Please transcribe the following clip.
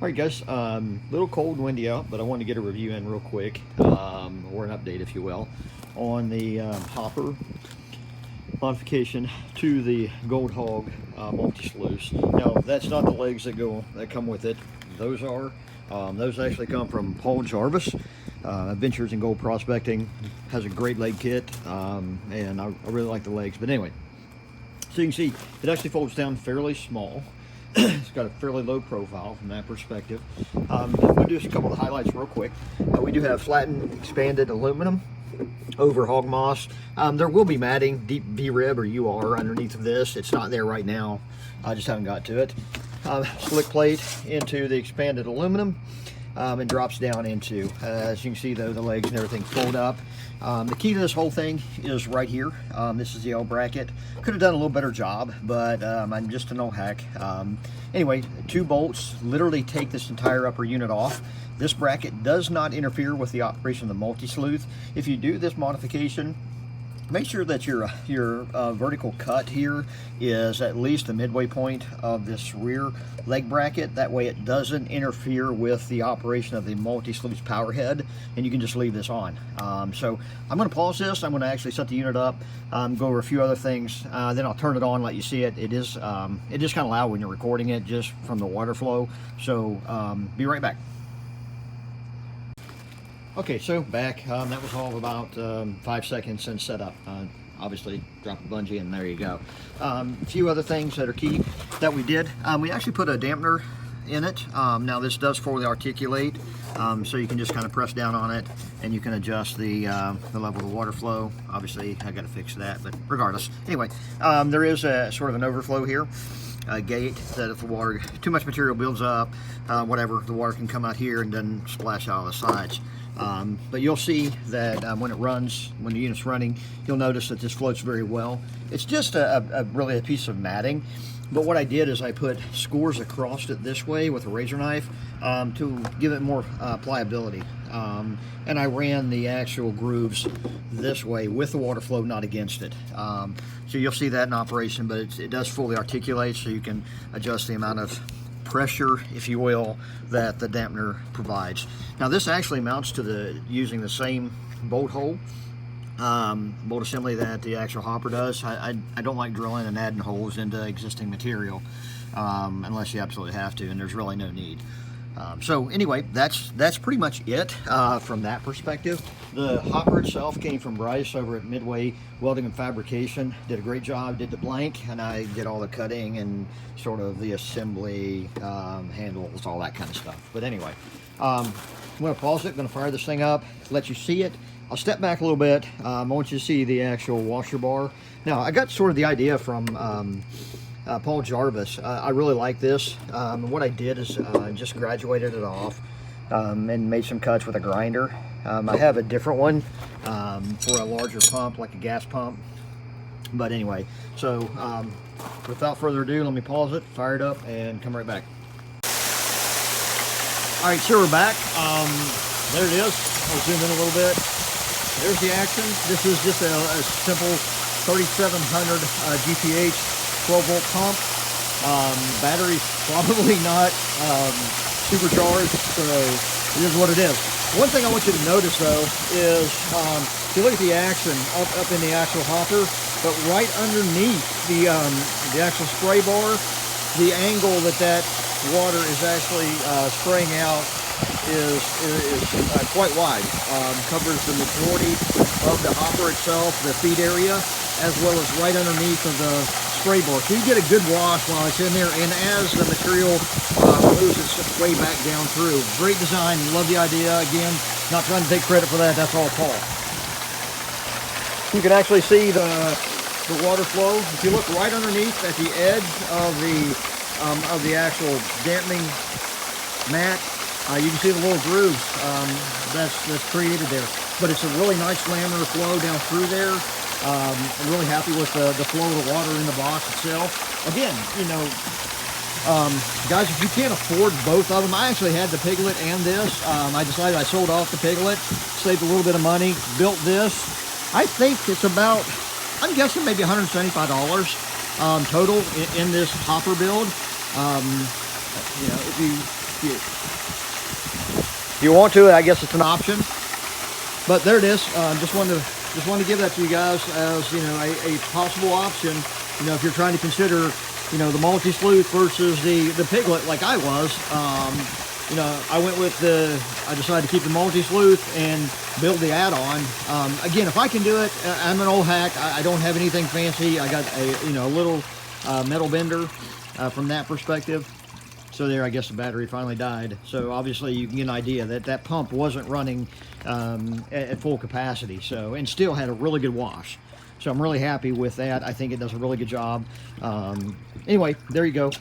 All right, guys. Little cold and windy out, but I wanted to get a review in real quick, or an update, if you will, on the hopper modification to the Gold Hog Multi Sluice. Now, that's not the legs that come with it. Those actually come from Paul Jarvis. Adventures in Gold Prospecting has a great leg kit, and I really like the legs. But anyway, so you can see it actually folds down fairly small. It's got a fairly low profile from that perspective. We'll do just a couple of highlights real quick. We do have flattened expanded aluminum over hog moss. There will be matting, deep V-rib or UR underneath of this. It's not there right now. I just haven't got to it. Slick plate into the expanded aluminum. And drops down into, as you can see, though, the legs and everything fold up. The key to this whole thing is right here. This is the L bracket. Could have done a little better job, but I'm just an old hack. Anyway, 2 bolts literally take this entire upper unit off. This bracket does not interfere with the operation of the Multi Sluice. If you do this modification, make sure that your vertical cut here is at least the midway point of this rear leg bracket. That way it doesn't interfere with the operation of the Multi Sluice power head, and you can just leave this on. So I'm going to pause this. I'm going to actually set the unit up, go over a few other things, then I'll turn it on, let you see it. It is kind of loud when you're recording it just from the water flow. So be right back. Okay, so back. That was all of about 5 seconds since setup. Obviously, drop the bungee and there you go. A few other things that are key that we did. We actually put a dampener in it. Now this does fully articulate, so you can just kind of press down on it and you can adjust the level of the water flow. Obviously, I got to fix that, but regardless. Anyway, there is a sort of an overflow here. A gate that if the water, too much material builds up, whatever, the water can come out here and then splash out of the sides. But you'll see that when it runs, when the unit's running, you'll notice that this floats very well. It's just really a piece of matting. But what I did is I put scores across it this way with a razor knife to give it more pliability. And I ran the actual grooves this way with the water flow, not against it. So you'll see that in operation, but it does fully articulate, so you can adjust the amount of pressure, if you will, that the dampener provides. Now this actually mounts to using the same bolt hole, bolt assembly that the actual hopper does. I don't like drilling and adding holes into existing material unless you absolutely have to, and there's really no need. So anyway, that's pretty much it from that perspective. The hopper itself came from Bryce over at Midway Welding and Fabrication. Did a great job, did the blank, and I did all the cutting and sort of the assembly, handles, all that kind of stuff. But anyway, I'm going to pause it, going to fire this thing up, let you see it. I'll step back a little bit. I want you to see the actual washer bar. Now, I got sort of the idea from Paul Jarvis. I really like this. What I did is just graduated it off and made some cuts with a grinder. I have a different one for a larger pump, like a gas pump. But anyway, so without further ado, let me pause it, fire it up, and come right back. All right, so we're back. There it is. I'll zoom in a little bit. There's the action. This is just a simple 3700 GPH 12-volt pump. Battery's probably not supercharged, so it is what it is. One thing I want you to notice, though, is if you look at the action up in the actual hopper, but right underneath the actual spray bar, the angle that water is actually spraying out is quite wide. Covers the majority of the hopper itself, the feed area, as well as right underneath of the spray bar. So you get a good wash while it's in there, and as the material moves its way back down through. Great design, love the idea. Again, not trying to take credit for that, that's all Paul. You can actually see the water flow. If you look right underneath at the edge of the actual dampening mat, you can see the little grooves that's created there. But it's a really nice laminar flow down through there. I'm really happy with the flow of the water in the box itself. Again, you know, guys, if you can't afford both of them, I actually had the Piglet and this. I decided I sold off the Piglet, saved a little bit of money, built this. I think it's about, I'm guessing maybe $175 total in this hopper build. You know, if you If you want to, I guess it's an option. But there it is. Just wanted to give that to you guys as, you know, a possible option. You know, if you're trying to consider, you know, the Multi Sluice versus the Piglet like I was. You know, I decided to keep the Multi Sluice and build the add-on. Again, if I can do it, I'm an old hack. I don't have anything fancy. I got a little metal bender from that perspective. So there, I guess the battery finally died. So obviously you can get an idea that that pump wasn't running at full capacity. So, and still had a really good wash. So I'm really happy with that. I think it does a really good job. Anyway, there you go.